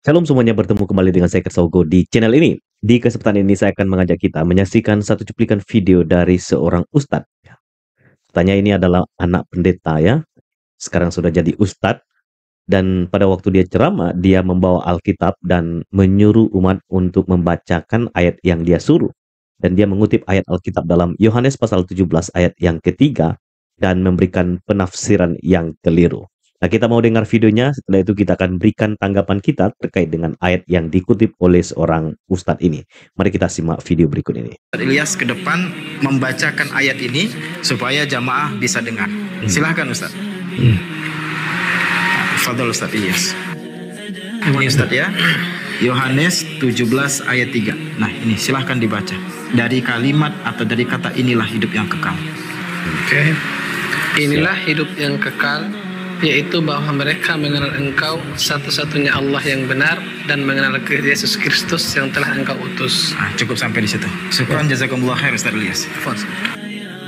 Shalom semuanya, bertemu kembali dengan saya Kersogo di channel ini. Di kesempatan ini saya akan mengajak kita menyaksikan satu cuplikan video dari seorang ustadz. Katanya ini adalah anak pendeta ya, sekarang sudah jadi ustadz. Dan pada waktu dia ceramah, dia membawa Alkitab dan menyuruh umat untuk membacakan ayat yang dia suruh. Dan dia mengutip ayat Alkitab dalam Yohanes pasal 17 ayat yang ketiga dan memberikan penafsiran yang keliru. Nah, kita mau dengar videonya, setelah itu kita akan berikan tanggapan kita terkait dengan ayat yang dikutip oleh seorang ustadz ini. Mari kita simak video berikut ini. Ilyas ke depan membacakan ayat ini supaya jamaah bisa dengar. Silahkan Ustaz. Fadol Ustaz Ilyas. Ini Ustaz ya. Yohanes 17 ayat 3. Nah ini silahkan dibaca. Dari kalimat atau dari kata inilah hidup yang kekal. Oke. Inilah hidup yang kekal, yaitu bahwa mereka mengenal Engkau satu-satunya Allah yang benar dan mengenal Yesus Kristus yang telah Engkau utus. Nah, cukup sampai di situ. Syukran jazakumullah khair Ustaz Ilyas.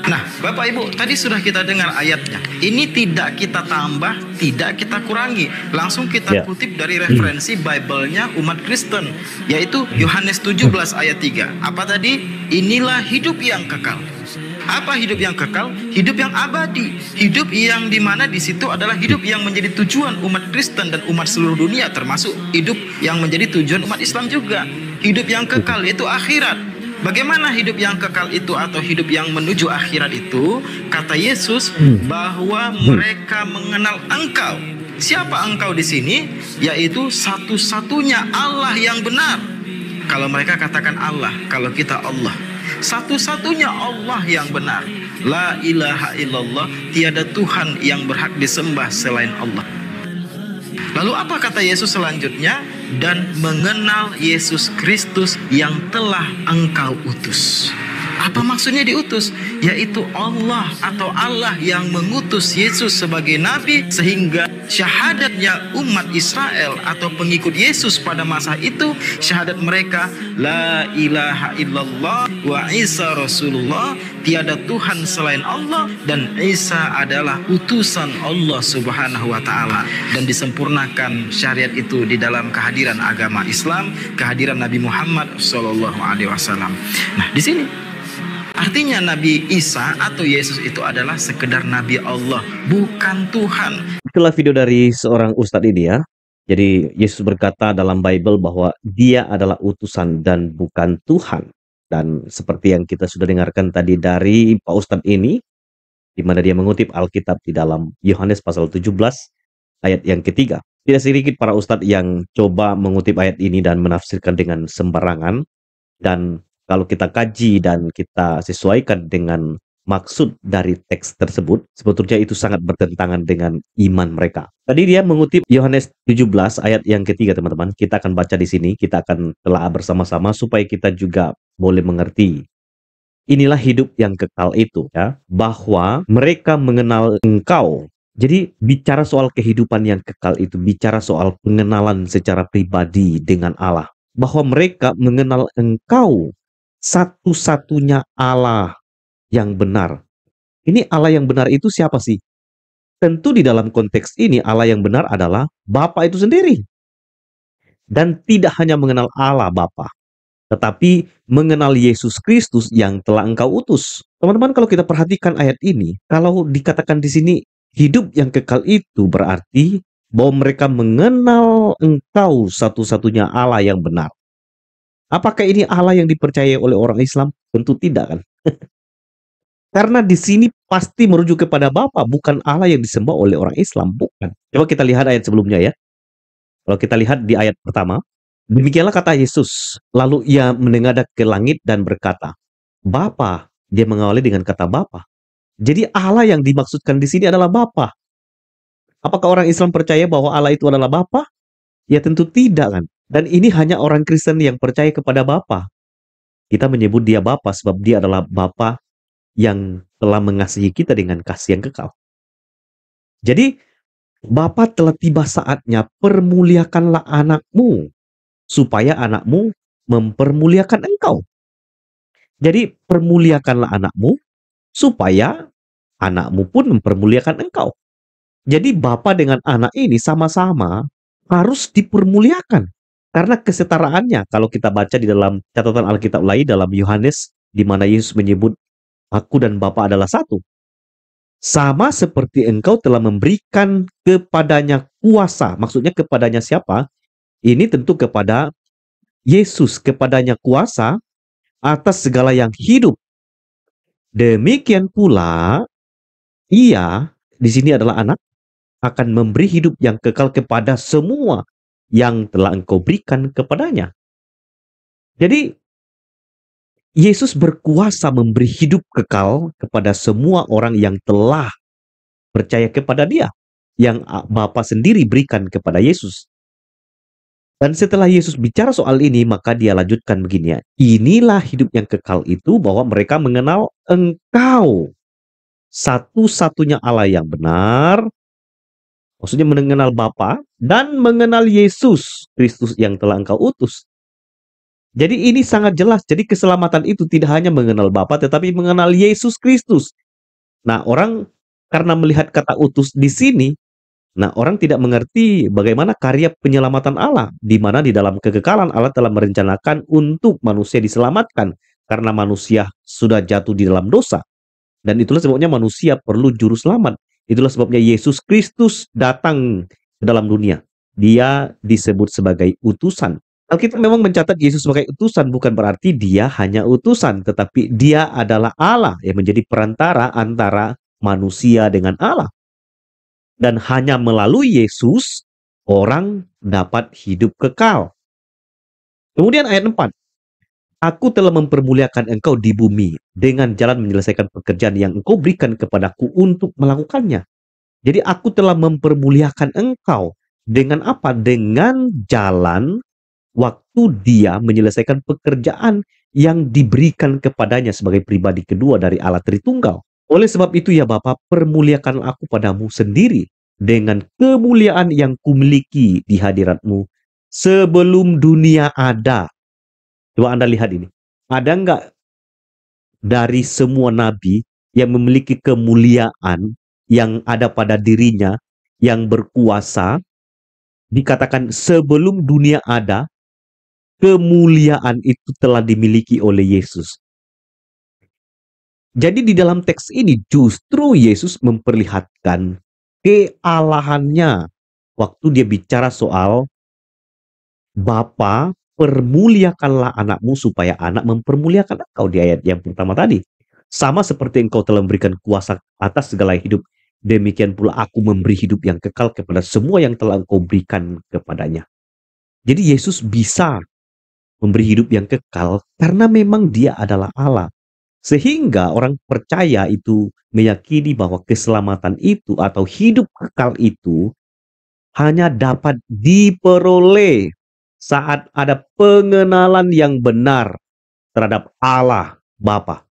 Nah, Bapak Ibu, tadi sudah kita dengar ayatnya. Ini tidak kita tambah, tidak kita kurangi. Langsung kita kutip dari referensi Bible-nya umat Kristen, yaitu Yohanes 17 ayat 3. Apa tadi? Inilah hidup yang kekal. Apa hidup yang kekal? Hidup yang abadi. Hidup yang dimana di situ adalah hidup yang menjadi tujuan umat Kristen dan umat seluruh dunia, termasuk hidup yang menjadi tujuan umat Islam juga. Hidup yang kekal yaitu akhirat. Bagaimana hidup yang kekal itu atau hidup yang menuju akhirat itu? Kata Yesus bahwa mereka mengenal Engkau. Siapa Engkau di sini? Yaitu satu-satunya Allah yang benar. Kalau mereka katakan Allah, kalau kita Allah. Satu-satunya Allah yang benar. La ilaha illallah, tiada Tuhan yang berhak disembah selain Allah. Lalu apa kata Yesus selanjutnya? Dan mengenal Yesus Kristus yang telah Engkau utus. Apa maksudnya diutus? Yaitu Allah atau Allah yang mengutus Yesus sebagai Nabi, sehingga syahadatnya umat Israel atau pengikut Yesus pada masa itu, syahadat mereka La ilaha illallah wa Isa Rasulullah, tiada Tuhan selain Allah dan Isa adalah utusan Allah subhanahu wa ta'ala. Dan disempurnakan syariat itu di dalam kehadiran agama Islam, kehadiran Nabi Muhammad sallallahu alaihi wasallam. Nah, di sini artinya Nabi Isa atau Yesus itu adalah sekedar Nabi Allah, bukan Tuhan. Itulah video dari seorang ustadz ini ya. Jadi Yesus berkata dalam Bible bahwa dia adalah utusan dan bukan Tuhan. Dan seperti yang kita sudah dengarkan tadi dari Pak Ustadz ini, di mana dia mengutip Alkitab di dalam Yohanes pasal 17 ayat yang ketiga. Tidak sedikit para ustadz yang coba mengutip ayat ini dan menafsirkan dengan sembarangan. Dan kalau kita kaji dan kita sesuaikan dengan maksud dari teks tersebut, sebetulnya itu sangat bertentangan dengan iman mereka. Tadi dia mengutip Yohanes 17 ayat yang ketiga, teman-teman. Kita akan baca di sini, kita akan telah bersama-sama supaya kita juga boleh mengerti. Inilah hidup yang kekal itu, ya, bahwa mereka mengenal Engkau. Jadi bicara soal kehidupan yang kekal itu, bicara soal pengenalan secara pribadi dengan Allah. Bahwa mereka mengenal Engkau, satu-satunya Allah yang benar. Ini Allah yang benar itu siapa sih? Tentu di dalam konteks ini Allah yang benar adalah Bapa itu sendiri. Dan tidak hanya mengenal Allah Bapa, tetapi mengenal Yesus Kristus yang telah Engkau utus. Teman-teman, kalau kita perhatikan ayat ini, kalau dikatakan di sini hidup yang kekal itu berarti bahwa mereka mengenal Engkau satu-satunya Allah yang benar. Apakah ini Allah yang dipercayai oleh orang Islam? Tentu tidak kan. Karena di sini pasti merujuk kepada Bapa, bukan Allah yang disembah oleh orang Islam, bukan. Coba kita lihat ayat sebelumnya ya. Kalau kita lihat di ayat pertama, demikianlah kata Yesus, lalu ia menengadah ke langit dan berkata, Bapa. Dia mengawali dengan kata Bapa. Jadi Allah yang dimaksudkan di sini adalah Bapa. Apakah orang Islam percaya bahwa Allah itu adalah Bapa? Ya tentu tidak kan. Dan ini hanya orang Kristen yang percaya kepada Bapa. Kita menyebut dia Bapa sebab dia adalah Bapa yang telah mengasihi kita dengan kasih yang kekal. Jadi, Bapa telah tiba saatnya permuliakanlah anakmu, supaya anakmu mempermuliakan engkau. Jadi, permuliakanlah anakmu, supaya anakmu pun mempermuliakan engkau. Jadi, Bapa dengan anak ini sama-sama harus dipermuliakan. Karena kesetaraannya, kalau kita baca di dalam catatan Alkitab lain dalam Yohanes, di mana Yesus menyebut, "Aku dan Bapa adalah satu." Sama seperti engkau telah memberikan kepadanya kuasa. Maksudnya kepadanya siapa? Ini tentu kepada Yesus, kepadanya kuasa atas segala yang hidup. Demikian pula, ia di sini adalah anak, akan memberi hidup yang kekal kepada semua yang telah engkau berikan kepadanya. Jadi, Yesus berkuasa memberi hidup kekal kepada semua orang yang telah percaya kepada Dia, yang Bapa sendiri berikan kepada Yesus. Dan setelah Yesus bicara soal ini, maka Dia lanjutkan begini ya. Inilah hidup yang kekal itu, bahwa mereka mengenal engkau, satu-satunya Allah yang benar, maksudnya mengenal Bapa, dan mengenal Yesus Kristus yang telah engkau utus. Jadi ini sangat jelas. Jadi keselamatan itu tidak hanya mengenal Bapa, tetapi mengenal Yesus Kristus. Nah, orang karena melihat kata utus di sini, nah orang tidak mengerti bagaimana karya penyelamatan Allah, di mana di dalam kekekalan Allah telah merencanakan untuk manusia diselamatkan karena manusia sudah jatuh di dalam dosa. Dan itulah sebabnya manusia perlu juru selamat. Itulah sebabnya Yesus Kristus datang ke dalam dunia. Dia disebut sebagai utusan. Alkitab memang mencatat Yesus sebagai utusan, bukan berarti dia hanya utusan, tetapi dia adalah Allah yang menjadi perantara antara manusia dengan Allah. Dan hanya melalui Yesus, orang dapat hidup kekal. Kemudian ayat 4. Aku telah mempermuliakan engkau di bumi dengan jalan menyelesaikan pekerjaan yang engkau berikan kepadaku untuk melakukannya. Jadi aku telah mempermuliakan engkau. Dengan apa? Dengan jalan waktu dia menyelesaikan pekerjaan yang diberikan kepadanya sebagai pribadi kedua dari Allah Tritunggal. Oleh sebab itu ya Bapa, permuliakanlah aku padamu sendiri dengan kemuliaan yang kumiliki di hadiratmu sebelum dunia ada. Coba Anda lihat ini. Ada nggak dari semua nabi yang memiliki kemuliaan yang ada pada dirinya, yang berkuasa, dikatakan sebelum dunia ada, kemuliaan itu telah dimiliki oleh Yesus. Jadi di dalam teks ini justru Yesus memperlihatkan kealahannya waktu dia bicara soal Bapa, permuliakanlah anakmu supaya anak mempermuliakan engkau di ayat yang pertama tadi. Sama seperti engkau telah memberikan kuasa atas segala hidup, demikian pula aku memberi hidup yang kekal kepada semua yang telah engkau berikan kepadanya. Jadi Yesus bisa memberi hidup yang kekal karena memang dia adalah Allah. Sehingga orang percaya itu meyakini bahwa keselamatan itu atau hidup kekal itu hanya dapat diperoleh saat ada pengenalan yang benar terhadap Allah Bapa.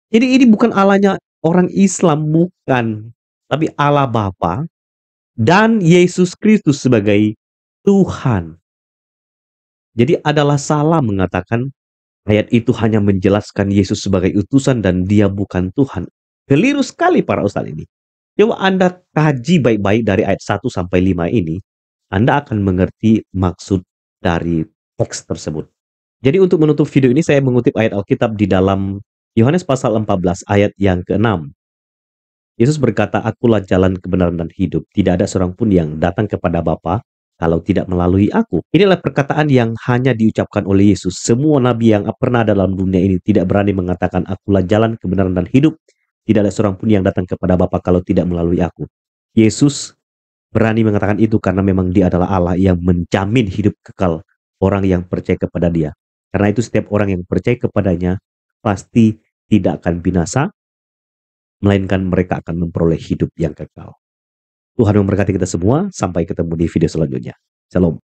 Jadi ini bukan Allahnya orang Islam, bukan. Tapi Allah Bapa dan Yesus Kristus sebagai Tuhan. Jadi adalah salah mengatakan ayat itu hanya menjelaskan Yesus sebagai utusan dan dia bukan Tuhan. Keliru sekali para ustaz ini. Coba Anda kaji baik-baik dari ayat 1 sampai 5 ini, Anda akan mengerti maksud dari teks tersebut. Jadi untuk menutup video ini saya mengutip ayat Alkitab di dalam Yohanes pasal 14 ayat yang ke-6. Yesus berkata, "Akulah jalan, kebenaran dan hidup. Tidak ada seorang pun yang datang kepada Bapa kalau tidak melalui aku." Inilah perkataan yang hanya diucapkan oleh Yesus. Semua nabi yang pernah dalam dunia ini tidak berani mengatakan, "Akulah jalan, kebenaran dan hidup. Tidak ada seorang pun yang datang kepada Bapa kalau tidak melalui aku." Yesus berani mengatakan itu karena memang dia adalah Allah yang menjamin hidup kekal orang yang percaya kepada dia. Karena itu setiap orang yang percaya kepadanya pasti tidak akan binasa, melainkan mereka akan memperoleh hidup yang kekal. Tuhan memberkati kita semua. Sampai ketemu di video selanjutnya. Shalom.